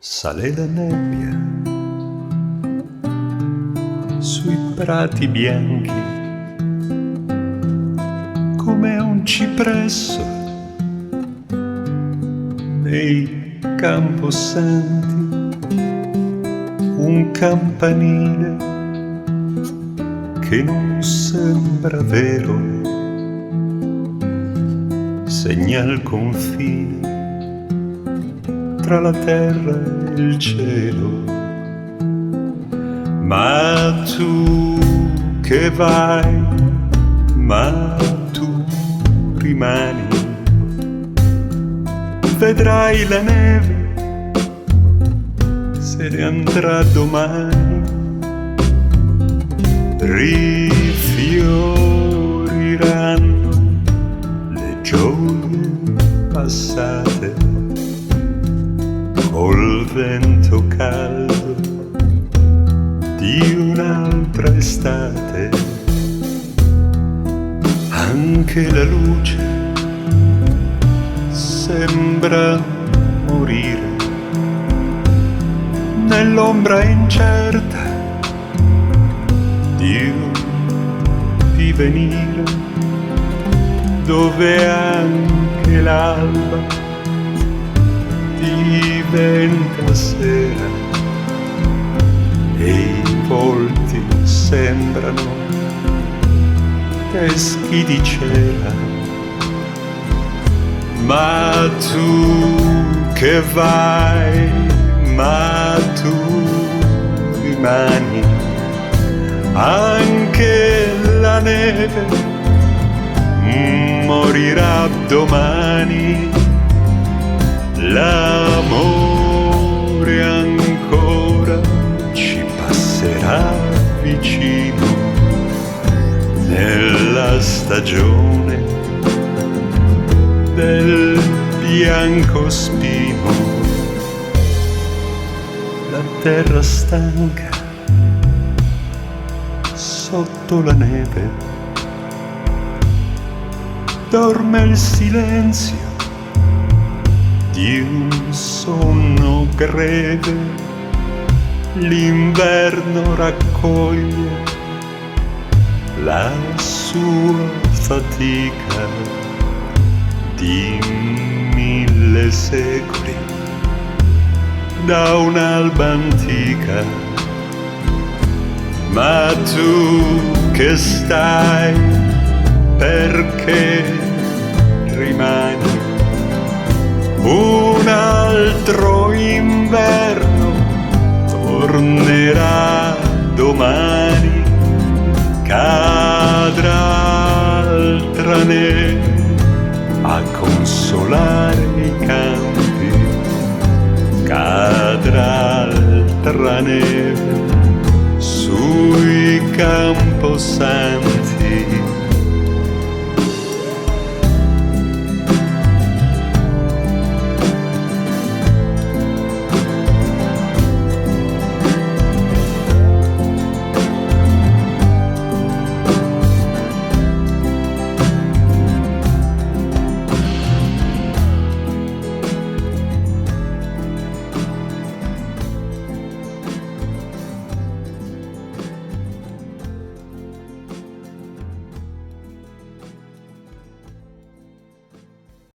Sale la nebbia sui prati bianchi come un cipresso nei camposanti, un campanile che non sembra vero, segna il confine tra la terra e il cielo. Ma tu che vai, ma tu rimani, vedrai la neve, se ne andrà domani, rifioriranno le gioie passate col vento caldo di un'altra estate. Anche la luce sembra morire nell'ombra incerta di un divenire, dove anche l'alba diventa sera e i volti sembrano teschi di cera. Ma tu che vai, ma tu rimani, anche la neve morirà domani. L'amore ancora ci passerà vicino nella stagione del biancospino. La terra stanca sotto la neve, dorme il silenzio di un sonno greve. L'inverno raccoglie la sua fatica di 1000 secoli da un'alba antica. Ma tu che stai, perché rimani? Un altro inverno tornerà domani, cadrà altra neve a consolare i campi, cadrà altra neve sui camposanti.